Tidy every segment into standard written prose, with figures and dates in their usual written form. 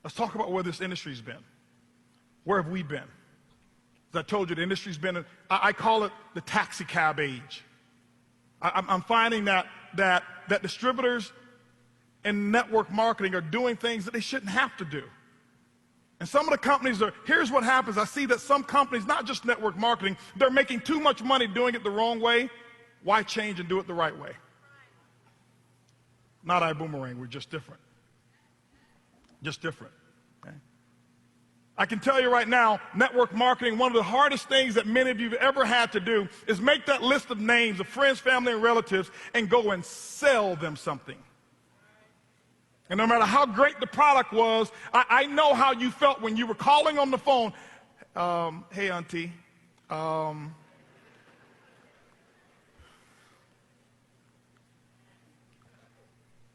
Let's talk about where this industry's been. Where have we been? As I told you, the industry's been, I call it the taxi cab age. I'm finding that distributors and network marketing are doing things that they shouldn't have to do. And some of the companies here's what happens. I see that some companies, not just network marketing, they're making too much money doing it the wrong way. Why change and do it the right way? Not iBoomerang, we're just different. Just different. Okay? I can tell you right now, network marketing, one of the hardest things that many of you have ever had to do is make that list of names of friends, family, and relatives and go and sell them something. And no matter how great the product was, I know how you felt when you were calling on the phone. Hey, auntie.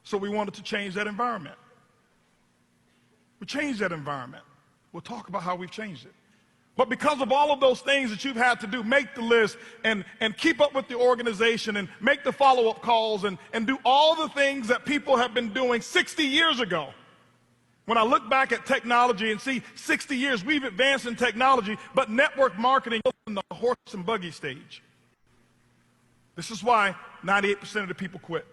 So we wanted to change that environment. We changed that environment. We'll talk about how we've changed it. But because of all of those things that you've had to do, make the list and keep up with the organization and make the follow-up calls and do all the things that people have been doing 60 years ago. When I look back at technology and see 60 years, we've advanced in technology, but network marketing is in the horse and buggy stage. This is why 98% of the people quit.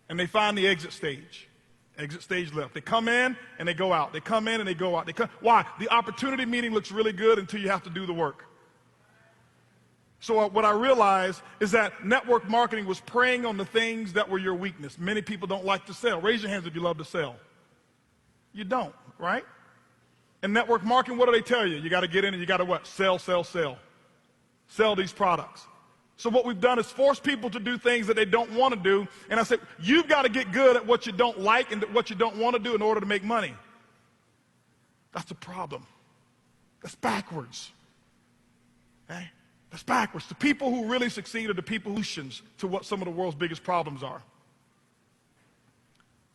And they find the exit stage. Exit stage left. They come in and they go out. They come in and they go out. Why? The opportunity meeting looks really good until you have to do the work. So what I realized is that network marketing was preying on the things that were your weakness. Many people don't like to sell. Raise your hands if you love to sell. You don't, right? In network marketing, what do they tell you? You got to get in and you got to what? Sell, sell, sell. Sell these products. So what we've done is force people to do things that they don't want to do. And I said, you've got to get good at what you don't like and what you don't want to do in order to make money. That's a problem. That's backwards. Okay? That's backwards. The people who really succeed are the people who solutions to what some of the world's biggest problems are.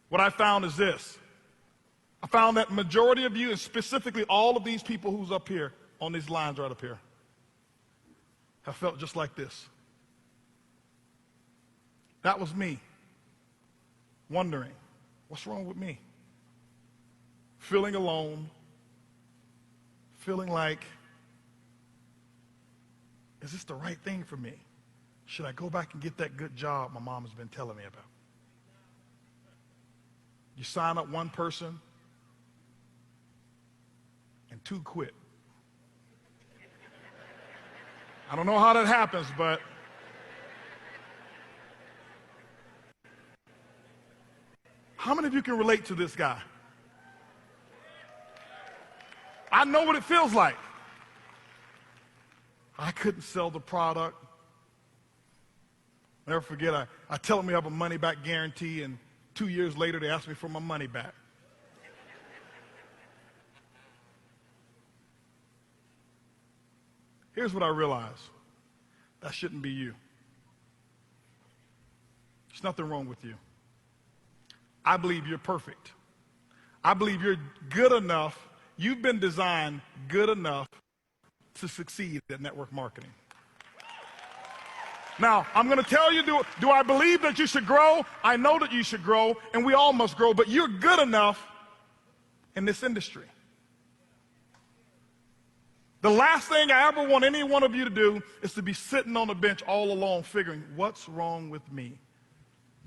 What I found is this. I found that majority of you, and specifically all of these people who's up here on these lines right up here, have felt just like this. That was me, wondering, what's wrong with me? Feeling alone, feeling like, is this the right thing for me? Should I go back and get that good job my mom has been telling me about? You sign up one person, and 2 quit. I don't know how that happens, but how many of you can relate to this guy? I know what it feels like. I couldn't sell the product. I'll never forget, I tell them we have a money-back guarantee, and 2 years later they ask me for my money back. Here's what I realized. That shouldn't be you. There's nothing wrong with you. I believe you're perfect. I believe you're good enough. You've been designed good enough to succeed at network marketing. Now, I'm going to tell you, do I believe that you should grow? I know that you should grow, and we all must grow, but you're good enough in this industry. The last thing I ever want any one of you to do is to be sitting on the bench all alone figuring, what's wrong with me?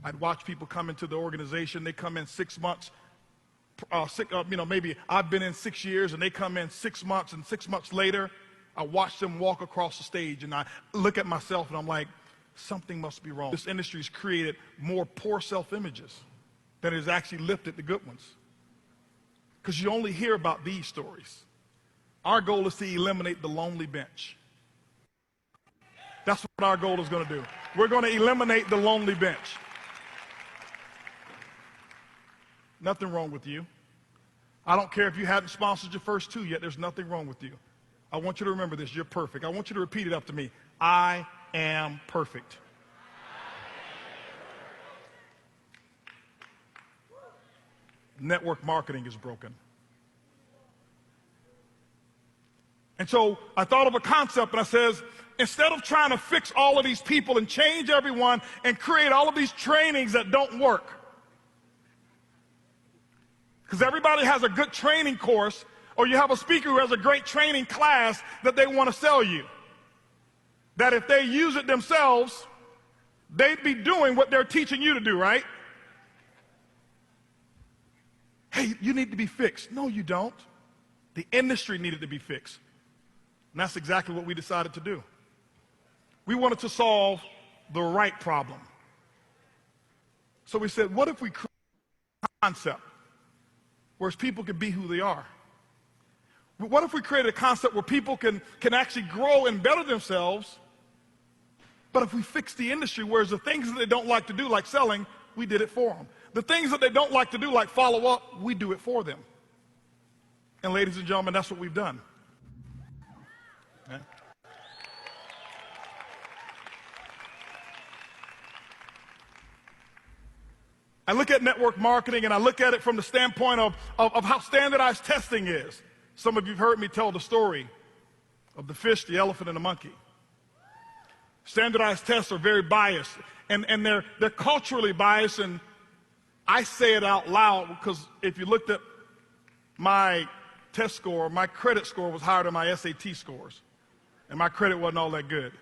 I'd watch people come into the organization. They come in 6 months. Maybe I've been in 6 years, and they come in 6 months, and 6 months later, I watch them walk across the stage, and I look at myself, and I'm like, something must be wrong. This industry's created more poor self-images than it has actually lifted the good ones. Because you only hear about these stories. Our goal is to eliminate the lonely bench. That's what our goal is going to do. We're going to eliminate the lonely bench. Nothing wrong with you. I don't care if you hadn't sponsored your first 2 yet. There's nothing wrong with you. I want you to remember this. You're perfect. I want you to repeat it after me. I am perfect. Network marketing is broken. And so I thought of a concept, and I says, instead of trying to fix all of these people and change everyone and create all of these trainings that don't work, Because everybody has a good training course, or you have a speaker who has a great training class that they want to sell you. That if they use it themselves, they'd be doing what they're teaching you to do, right? Hey, you need to be fixed. No, you don't. The industry needed to be fixed. And that's exactly what we decided to do. We wanted to solve the right problem. So we said, what if we create a concept where people can be who they are? What if we created a concept where people can actually grow and better themselves, but if we fix the industry, whereas the things that they don't like to do, like selling, we did it for them. The things that they don't like to do, like follow up, we do it for them. And ladies and gentlemen, that's what we've done. Okay? I look at network marketing and I look at it from the standpoint of how standardized testing is. Some of you have heard me tell the story of the fish, the elephant, and the monkey. Standardized tests are very biased, and they're culturally biased, and I say it out loud because if you looked at my test score, my credit score was higher than my SAT scores, and my credit wasn't all that good.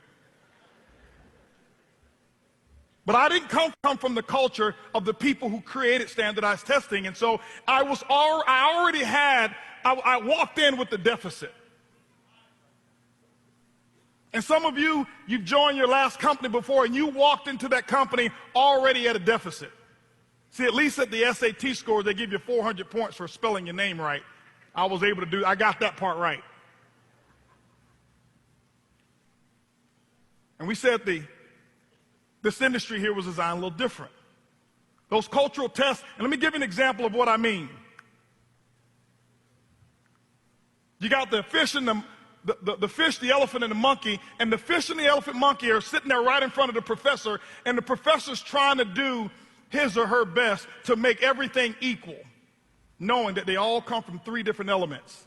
But I didn't come from the culture of the people who created standardized testing, and so I walked in with the deficit. And some of you, you've joined your last company before, and you walked into that company already at a deficit. See, at least at the SAT score, they give you 400 points for spelling your name right. I got that part right. And we said this industry here was designed a little different. Those cultural tests, and let me give you an example of what I mean. You got the fish and the fish, the elephant, and the monkey, and the fish and the elephant monkey are sitting there right in front of the professor, and the professor's trying to do his or her best to make everything equal, knowing that they all come from three different elements.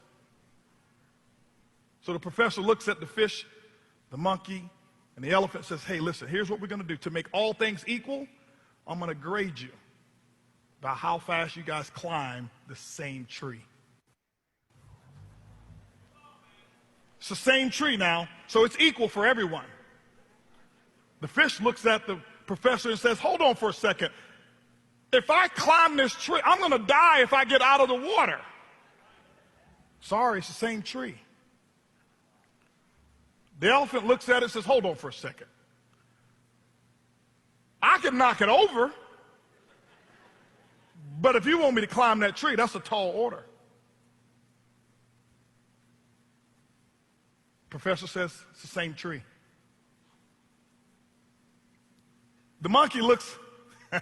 So the professor looks at the fish, the monkey, and the elephant, says, hey, listen, here's what we're going to do. To make all things equal, I'm going to grade you by how fast you guys climb the same tree. It's the same tree now, so it's equal for everyone. The fish looks at the professor and says, hold on for a second. If I climb this tree, I'm going to die if I get out of the water. Sorry, it's the same tree. The elephant looks at it and says, hold on for a second. I can knock it over, but if you want me to climb that tree, that's a tall order. Professor says, it's the same tree. The monkey looks, he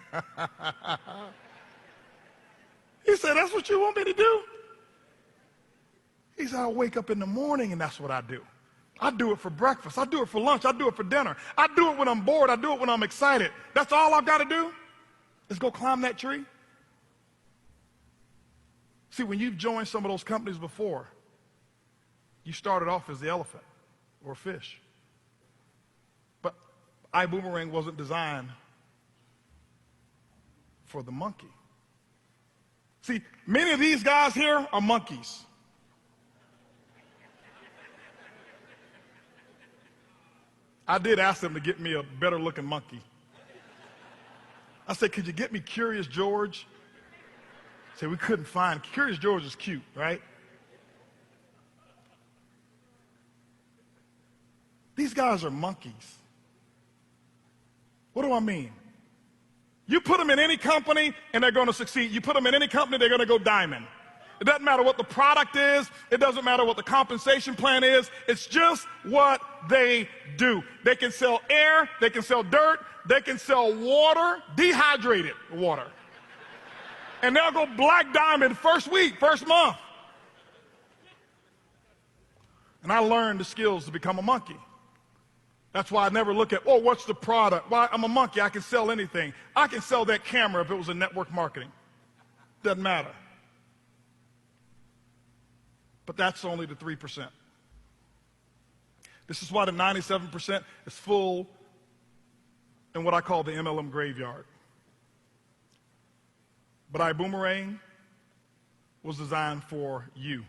said, that's what you want me to do? He said, I wake up in the morning and that's what I do. I do it for breakfast. I do it for lunch. I do it for dinner. I do it when I'm bored. I do it when I'm excited. That's all I've got to do is go climb that tree. See, when you've joined some of those companies before, you started off as the elephant or fish. But iBoomerang wasn't designed for the monkey. See, many of these guys here are monkeys. I did ask them to get me a better looking monkey. I said, could you get me Curious George? He said, we couldn't find. Curious George is cute, right? These guys are monkeys. What do I mean? You put them in any company and they're going to succeed. You put them in any company, they're going to go diamond. It doesn't matter what the product is. It doesn't matter what the compensation plan is. It's just what they do. They can sell air. They can sell dirt. They can sell water, dehydrated water. And they'll go black diamond first week, first month. And I learned the skills to become a monkey. That's why I never look at, oh, what's the product? Well, I'm a monkey. I can sell anything. I can sell that camera if it was in network marketing. Doesn't matter. But that's only the 3%. This is why the 97% is full in what I call the MLM graveyard. But iBoomerang was designed for you,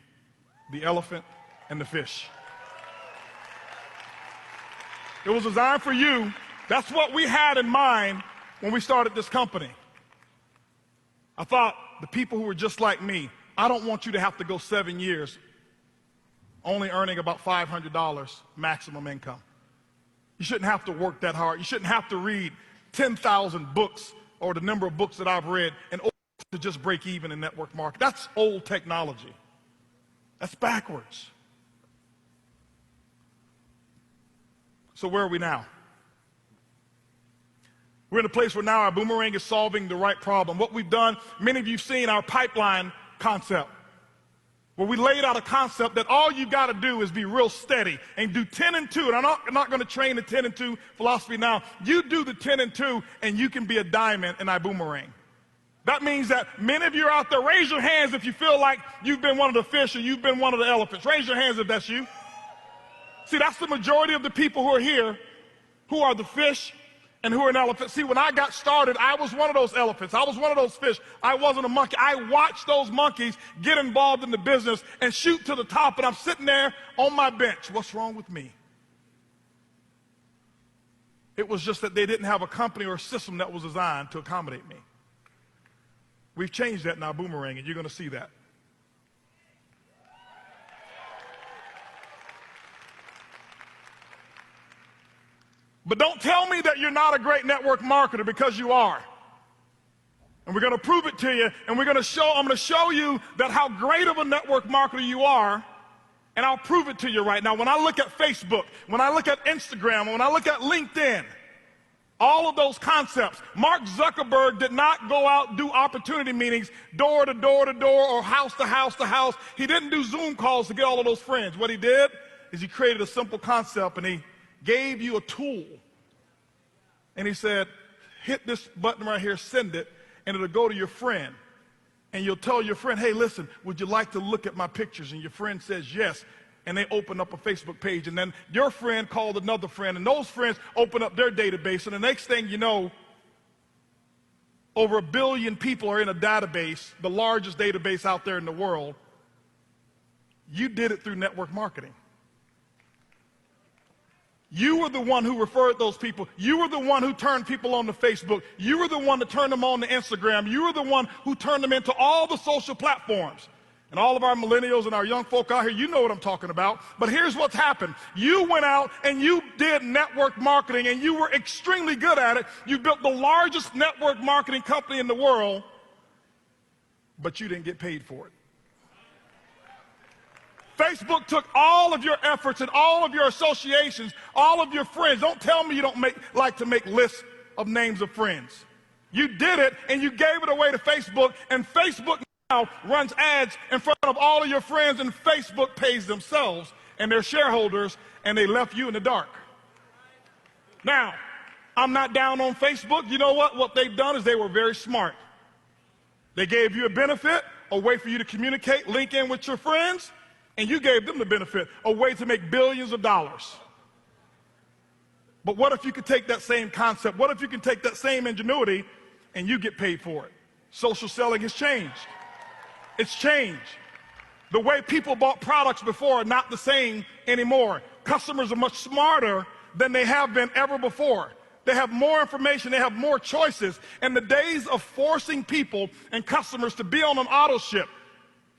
the elephant and the fish. It was designed for you. That's what we had in mind when we started this company. I thought, the people who were just like me, I don't want you to have to go 7 years only earning about $500 maximum income. You shouldn't have to work that hard. You shouldn't have to read 10,000 books or the number of books that I've read in order to just break even in network marketing. That's old technology. That's backwards. So where are we now? We're in a place where now our boomerang is solving the right problem. What we've done, many of you have seen our pipeline concept, where we laid out a concept that all you got to do is be real steady and do 10 and 2. And I'm not going to train the 10 and 2 philosophy now. You do the 10 and 2 and you can be a diamond in our boomerang. That means that many of you are out there. Raise your hands if you feel like you've been one of the fish or you've been one of the elephants. Raise your hands if that's you. See, that's the majority of the people who are here who are the fish and who are an elephant. See, when I got started, I was one of those elephants. I was one of those fish. I wasn't a monkey. I watched those monkeys get involved in the business and shoot to the top, and I'm sitting there on my bench. What's wrong with me? It was just that they didn't have a company or a system that was designed to accommodate me. We've changed that in our boomerang, and you're going to see that. But don't tell me that you're not a great network marketer, because you are. And we're going to prove it to you, and I'm going to show you that how great of a network marketer you are, and I'll prove it to you right now. When I look at Facebook, when I look at Instagram, when I look at LinkedIn, all of those concepts, Mark Zuckerberg did not go out and do opportunity meetings door to door to door or house to house to house. He didn't do Zoom calls to get all of those friends. What he did is he created a simple concept, and he gave you a tool. And he said, hit this button right here, send it, and it'll go to your friend. And you'll tell your friend, hey, listen, would you like to look at my pictures? And your friend says yes. And they open up a Facebook page. And then your friend called another friend, and those friends open up their database. And the next thing you know, over 1 billion people are in a database, the largest database out there in the world. You did it through network marketing. You were the one who referred those people. You were the one who turned people on to Facebook. You were the one that turned them on to Instagram. You were the one who turned them into all the social platforms. And all of our millennials and our young folk out here, you know what I'm talking about. But here's what's happened. You went out and you did network marketing, and you were extremely good at it. You built the largest network marketing company in the world, but you didn't get paid for it. Facebook took all of your efforts and all of your associations, all of your friends. Don't tell me you don't like to make lists of names of friends. You did it, and you gave it away to Facebook, and Facebook now runs ads in front of all of your friends, and Facebook pays themselves and their shareholders, and they left you in the dark. Now, I'm not down on Facebook. You know what? What they've done is they were very smart. They gave you a benefit, a way for you to communicate, link in with your friends, and you gave them the benefit, a way to make billions of dollars. But what if you could take that same concept? What if you can take that same ingenuity and you get paid for it? Social selling has changed. It's changed. The way people bought products before are not the same anymore. Customers are much smarter than they have been ever before. They have more information, they have more choices. And the days of forcing people and customers to be on an auto ship,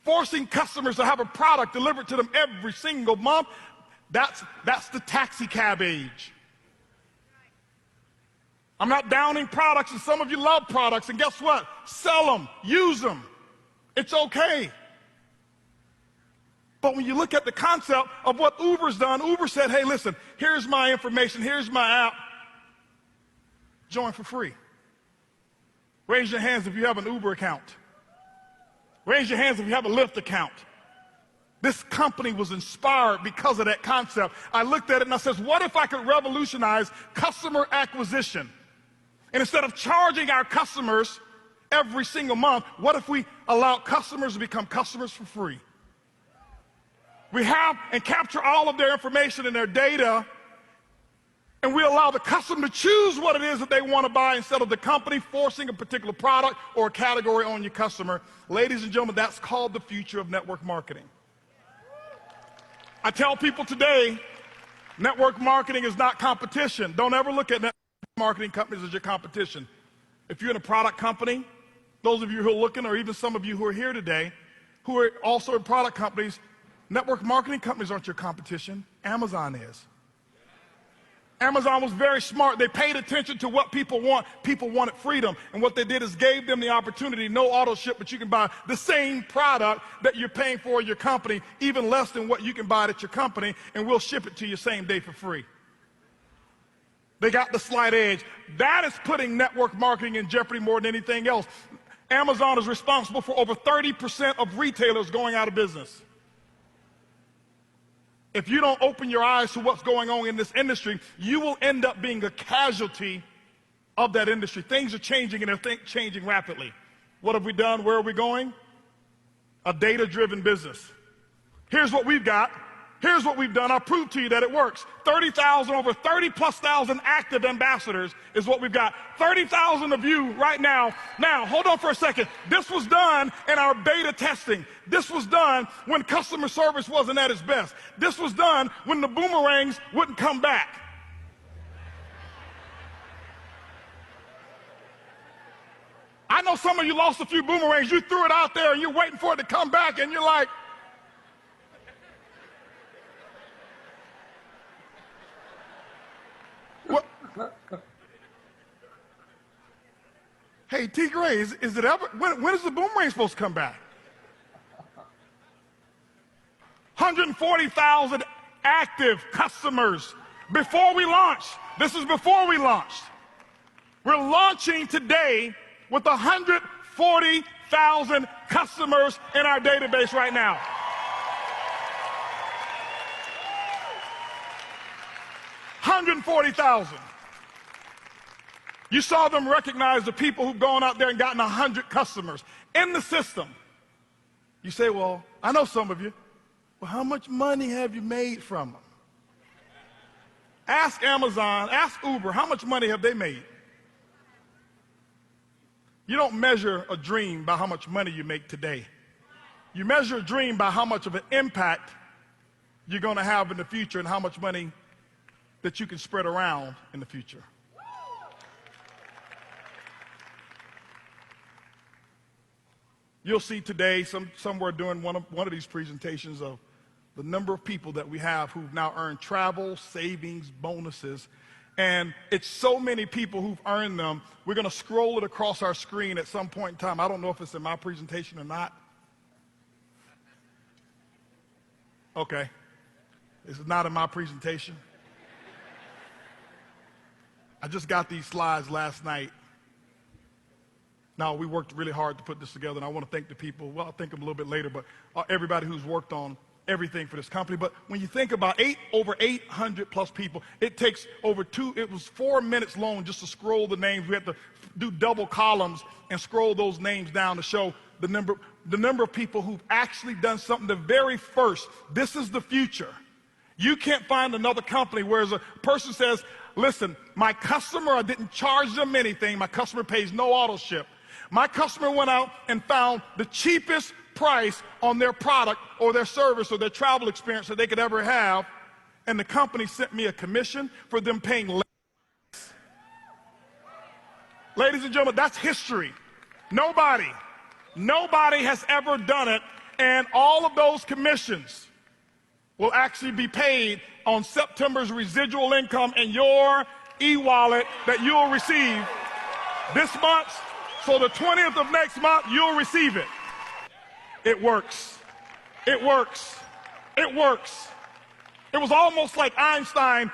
forcing customers to have a product delivered to them every single month, that's the taxi cab age. I'm not downing products, and some of you love products, and guess what? Sell them, use them. It's okay. But when you look at the concept of what Uber's done, Uber said, hey, listen, here's my information, here's my app. Join for free. Raise your hands if you have an Uber account. Raise your hands if you have a Lyft account. This company was inspired because of that concept. I looked at it and I said, what if I could revolutionize customer acquisition? And instead of charging our customers every single month, what if we allow customers to become customers for free? We have and capture all of their information and their data, And we allow the customer to choose what it is that they want to buy instead of the company forcing a particular product or a category on your customer. Ladies and gentlemen, that's called the future of network marketing. I tell people today, network marketing is not competition. Don't ever look at network marketing companies as your competition. If you're in a product company, those of you who are looking, or even some of you who are here today, who are also in product companies, network marketing companies aren't your competition. Amazon is. Amazon was very smart. They paid attention to what people want. People wanted freedom. And what they did is gave them the opportunity, no auto ship, but you can buy the same product that you're paying for your company, even less than what you can buy it at your company, and we'll ship it to you same day for free. They got the slight edge. That is putting network marketing in jeopardy more than anything else. Amazon is responsible for over 30% of retailers going out of business. If you don't open your eyes to what's going on in this industry, you will end up being a casualty of that industry. Things are changing, and they're changing rapidly. What have we done? Where are we going? A data-driven business. Here's what we've got. Here's what we've done. I'll prove to you that it works. 30,000, over 30,000+ active ambassadors is what we've got. 30,000 of you right now. Now, hold on for a second. This was done in our beta testing. This was done when customer service wasn't at its best. This was done when the boomerangs wouldn't come back. I know some of you lost a few boomerangs. You threw it out there and you're waiting for it to come back, and you're like, what? Hey, T. Gray, is it ever? When is the boomerang supposed to come back? 140,000 active customers before we launched. This is before we launched. We're launching today with 140,000 customers in our database right now. 140,000. You saw them recognize the people who've gone out there and gotten 100 customers in the system. You say, well, I know some of you. Well, how much money have you made from them? Ask Amazon, ask Uber, how much money have they made? You don't measure a dream by how much money you make today. You measure a dream by how much of an impact you're going to have in the future and how much money that you can spread around in the future. You'll see today somewhere during one of these presentations of the number of people that we have who've now earned travel, savings, bonuses. And it's so many people who've earned them. We're going to scroll it across our screen at some point in time. I don't know if it's in my presentation or not. Okay. This is not in my presentation. I just got these slides last night. Now, we worked really hard to put this together, and I want to thank the people. Well, I'll thank them a little bit later, but everybody who's worked on everything for this company. But when you think about over 800+ people, it takes it was 4 minutes long just to scroll the names. We had to do double columns and scroll those names down to show the number of people who've actually done something the very first. This is the future. You can't find another company where a person says, listen, my customer, I didn't charge them anything. My customer pays no auto ship. My customer went out and found the cheapest price on their product or their service or their travel experience that they could ever have, and the company sent me a commission for them paying less. Ladies and gentlemen, that's history. Nobody has ever done it, and all of those commissions will actually be paid on September's residual income in your e-wallet that you'll receive this month. So the 20th of next month, you'll receive it. It works. It works. It works. It was almost like Einstein,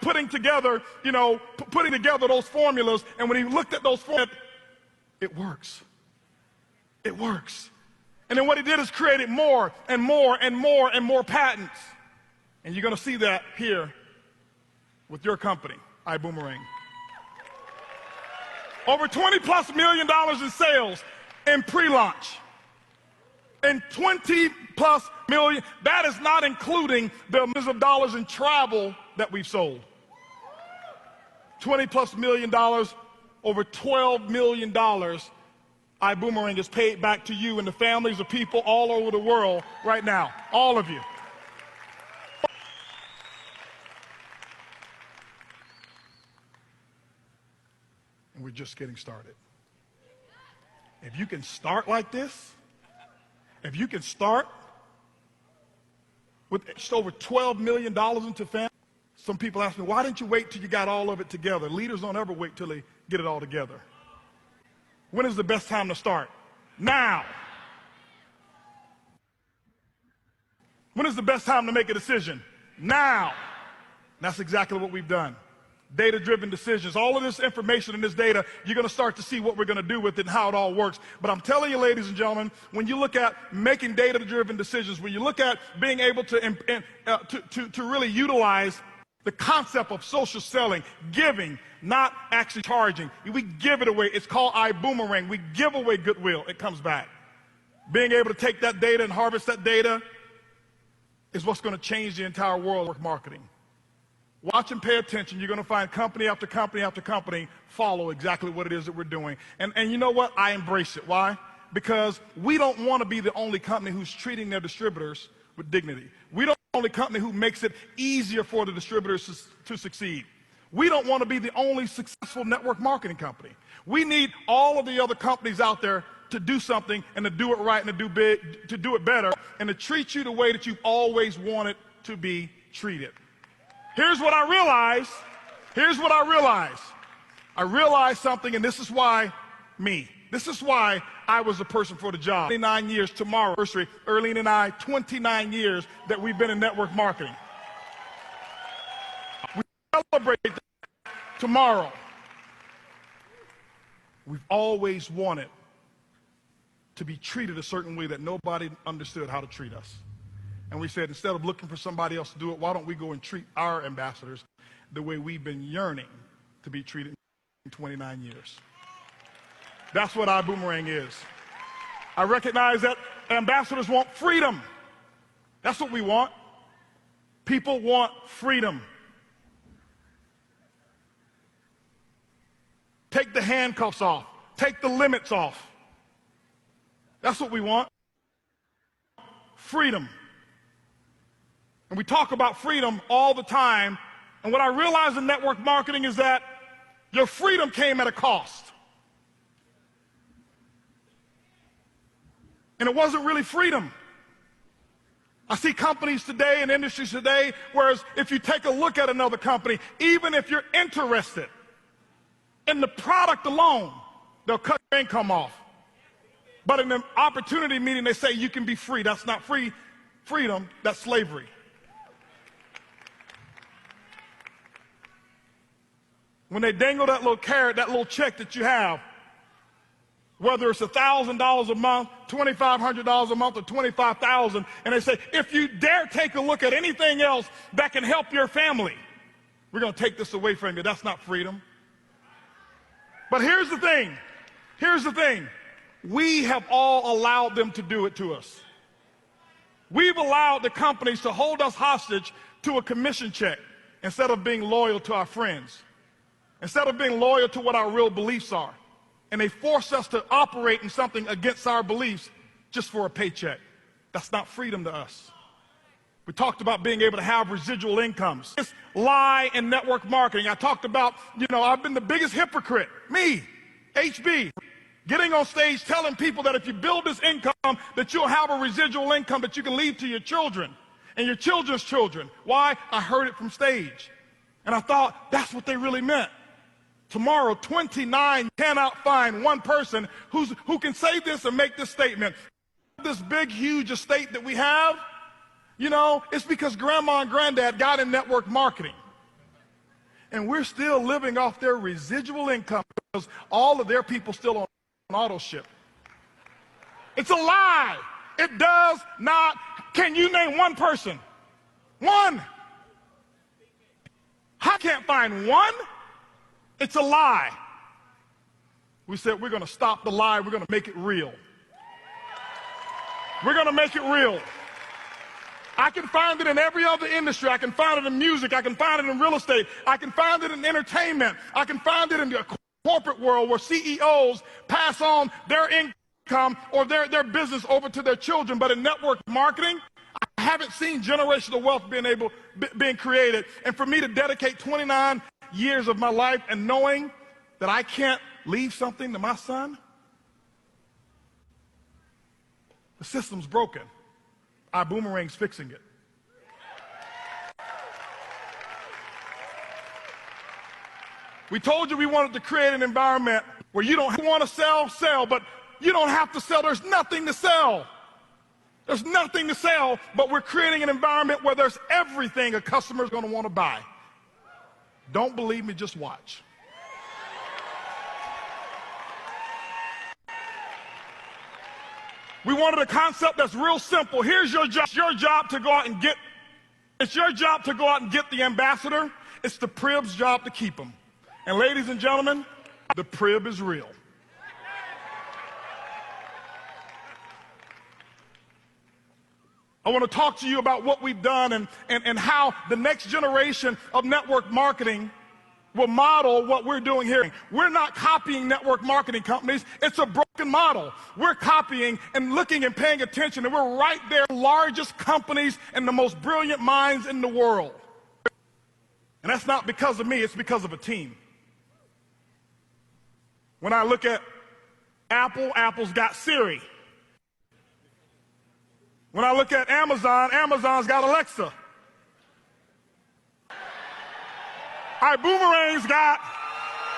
putting together those formulas, and when he looked at those formulas, it works. It works. And then what he did is created more and more and more and more patents. And you're going to see that here with your company, iBoomerang. Over $20+ million in sales in pre-launch. And $20+ million, that is not including the millions of dollars in travel that we've sold. $20+ million, over $12 million, iBoomerang is paid back to you and the families of people all over the world right now. All of you. And we're just getting started. If you can start like this, if you can start with just over $12 million into family, some people ask me, why didn't you wait till you got all of it together? Leaders don't ever wait till they get it all together. When is the best time to start? Now. When is the best time to make a decision? Now. And that's exactly what we've done. Data-driven decisions. All of this information and this data, you're going to start to see what we're going to do with it and how it all works. But I'm telling you, ladies and gentlemen, when you look at making data-driven decisions, when you look at being able to really utilize the concept of social selling, giving, not actually charging. We give it away. It's called iBoomerang. We give away goodwill. It comes back. Being able to take that data and harvest that data is what's going to change the entire world of marketing. Watch and pay attention. You're going to find company after company after company follow exactly what it is that we're doing. And you know what? I embrace it. Why? Because we don't want to be the only company who's treating their distributors with dignity. We don't want to be the only company who makes it easier for the distributors to succeed. We don't want to be the only successful network marketing company. We need all of the other companies out there to do something and to do it right and to do big, to do it better and to treat you the way that you've always wanted to be treated. Here's what I realized. Here's what I realized. I realized something, and this is why me. This is why I was the person for the job. 29 years tomorrow, anniversary, Earlene and I, 29 years that we've been in network marketing. We celebrate that tomorrow. We've always wanted to be treated a certain way that nobody understood how to treat us. And we said, instead of looking for somebody else to do it, why don't we go and treat our ambassadors the way we've been yearning to be treated in 29 years. That's what iBoomerang is. I recognize that ambassadors want freedom. That's what we want. People want freedom. Take the handcuffs off. Take the limits off. That's what we want. Freedom. And we talk about freedom all the time. And what I realize in network marketing is that your freedom came at a cost. And it wasn't really freedom. I see companies today and industries today, whereas if you take a look at another company, even if you're interested in the product alone, they'll cut your income off. But in an opportunity meeting, they say you can be free. That's not freedom, that's slavery. When they dangle that little carrot, that little check that you have, whether it's $1,000 a month, $2,500 a month, or $25,000, and they say, if you dare take a look at anything else that can help your family, we're going to take this away from you. That's not freedom. But here's the thing. Here's the thing. We have all allowed them to do it to us. We've allowed the companies to hold us hostage to a commission check instead of being loyal to our friends, instead of being loyal to what our real beliefs are. And they force us to operate in something against our beliefs just for a paycheck. That's not freedom to us. We talked about being able to have residual incomes. This lie in network marketing. I talked about, I've been the biggest hypocrite. Me, HB, getting on stage telling people that if you build this income, that you'll have a residual income that you can leave to your children and your children's children. Why? I heard it from stage. And I thought that's what they really meant. Tomorrow, 29 cannot find one person who can say this and make this statement. This big, huge estate that we have, it's because grandma and granddad got in network marketing. And we're still living off their residual income because all of their people still on auto ship. It's a lie. It does not. Can you name one person? One. I can't find one. It's a lie. We said we're going to stop the lie. We're going to make it real. We're going to make it real. I can find it in every other industry. I can find it in music. I can find it in real estate. I can find it in entertainment. I can find it in the corporate world where CEOs pass on their income or their business over to their children. But in network marketing, I haven't seen generational wealth being created. And for me to dedicate 29 years of my life and knowing that I can't leave something to my son, the system's broken. iBoomerang's fixing it. We told you we wanted to create an environment where you don't want to sell, but you don't have to sell. There's nothing to sell. There's nothing to sell, but we're creating an environment where there's everything a customer's going to want to buy. Don't believe me, just watch. We wanted a concept that's real simple. Here's your job. It's your job to go out and get. It's your job to go out and get the ambassador. It's the Prib's job to keep him. And ladies and gentlemen, the Prib is real. I want to talk to you about what we've done and how the next generation of network marketing will model what we're doing here. We're not copying network marketing companies. It's a broken model. We're copying and looking and paying attention, and we're right there, largest companies and the most brilliant minds in the world. And that's not because of me, it's because of a team. When I look at Apple, Apple's got Siri. When I look at Amazon, Amazon's got Alexa. iBoomerang's got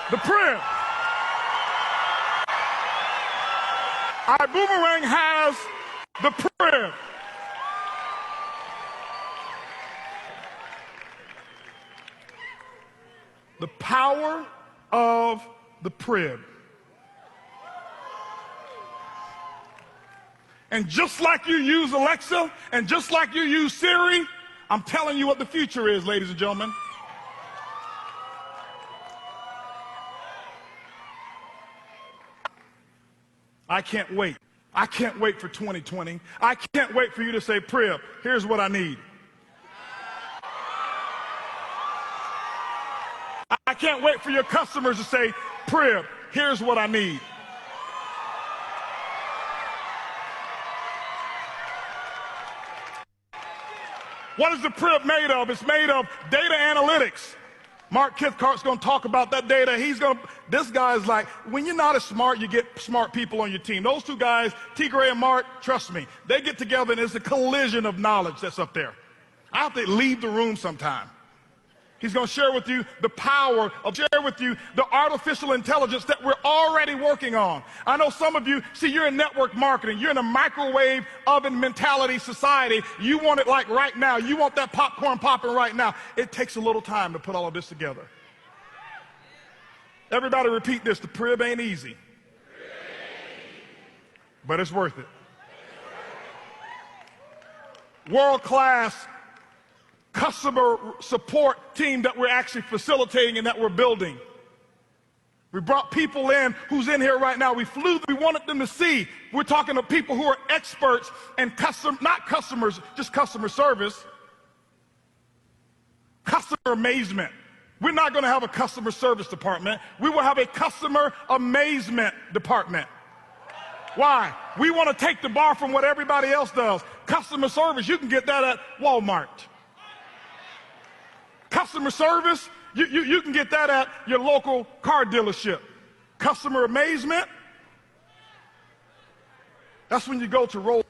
the Prib. iBoomerang has the Prib. The power of the Prib. And just like you use Alexa, and just like you use Siri, I'm telling you what the future is, ladies and gentlemen. I can't wait. I can't wait for 2020. I can't wait for you to say, Prib, here's what I need. I can't wait for your customers to say, Prib, here's what I need. What is the Prib made of? It's made of data analytics. Mark Cathcart's going to talk about that data. This guy's like, when you're not as smart, you get smart people on your team. Those two guys, T. Gray and Mark, trust me, they get together and it's a collision of knowledge that's up there. I have to leave the room sometime. He's going to share with you the power of, share with you the artificial intelligence that we're already working on. I know some of you, see, you're in network marketing. You're in a microwave oven mentality society. You want it like right now. You want that popcorn popping right now. It takes a little time to put all of this together. Everybody repeat this. The Prib ain't easy. But it's worth it. World-class customer support team that we're actually facilitating and that we're building. We brought people in who's in here right now. We wanted them to see. We're talking to people who are experts and not customers, just customer service. Customer amazement. We're not going to have a customer service department. We will have a customer amazement department. Why? We want to take the bar from what everybody else does. Customer service, you can get that at Walmart. Customer service, you can get that at your local car dealership. Customer amazement, that's when you go to roll.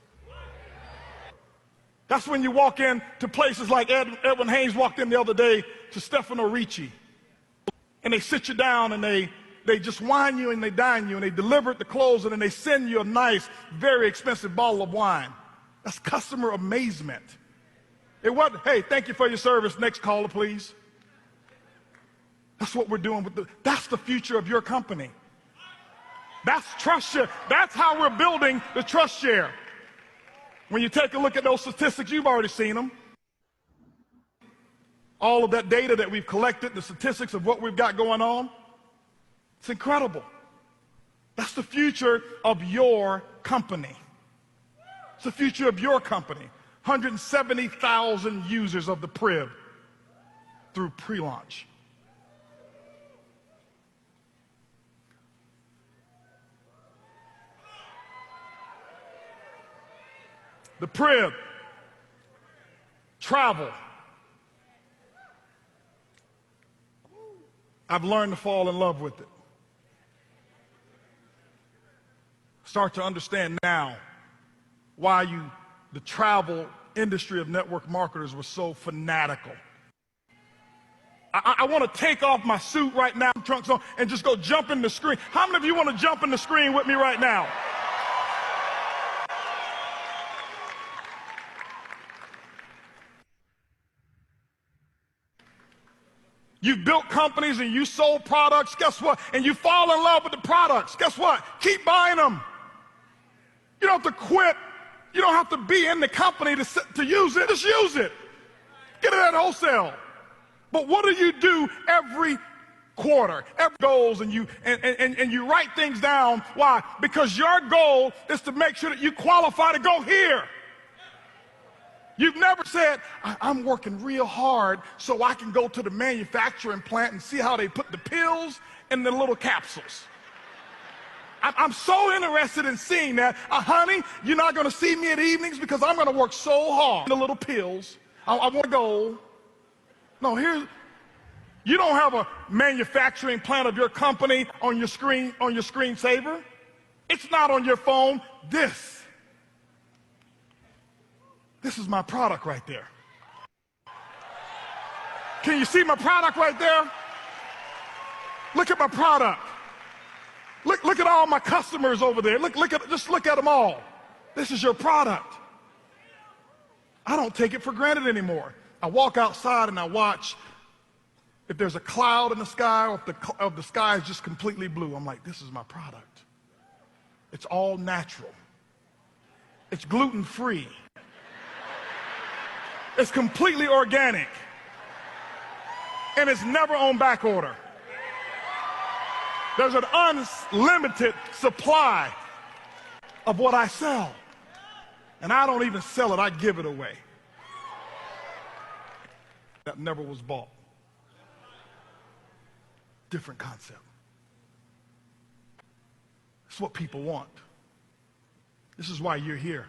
That's when you walk in to places like Edwin Haynes walked in the other day to Stefano Ricci. And they sit you down and they just wine you and they dine you and they deliver it to close and then they send you a nice, very expensive bottle of wine. That's customer amazement. It wasn't, hey, thank you for your service. Next caller, please. That's what we're doing that's the future of your company. That's trust share. That's how we're building the trust share. When you take a look at those statistics, you've already seen them. All of that data that we've collected, the statistics of what we've got going on, it's incredible. That's the future of your company. It's the future of your company. 170,000 users of the Prib through pre-launch. The Prib, travel. I've learned to fall in love with it. Start to understand now why the travel industry of network marketers was so fanatical. I want to take off my suit right now, trunks on, and just go jump in the screen. How many of you want to jump in the screen with me right now? You've built companies and you sold products, guess what? And you fall in love with the products, guess what? Keep buying them. You don't have to quit. You don't have to be in the company to use it. Just use it. Get it at wholesale. But what do every quarter, every goals, and you write things down? Why? Because your goal is to make sure that you qualify to go here. You've never said, I'm working real hard so I can go to the manufacturing plant and see how they put the pills in the little capsules. I'm so interested in seeing that. Honey, you're not going to see me at evenings because I'm going to work so hard. The little pills. I want to go. No, you don't have a manufacturing plant of your company on your screensaver. It's not on your phone. This is my product right there. Can you see my product right there? Look at my product. Look at all my customers over there. Just look at them all. This is your product. I don't take it for granted anymore. I walk outside and I watch if there's a cloud in the sky or if the sky is just completely blue. I'm like, this is my product. It's all natural. It's gluten-free. It's completely organic. And it's never on back order. There's an unlimited supply of what I sell. And I don't even sell it, I give it away. That never was bought. Different concept. It's what people want. This is why you're here.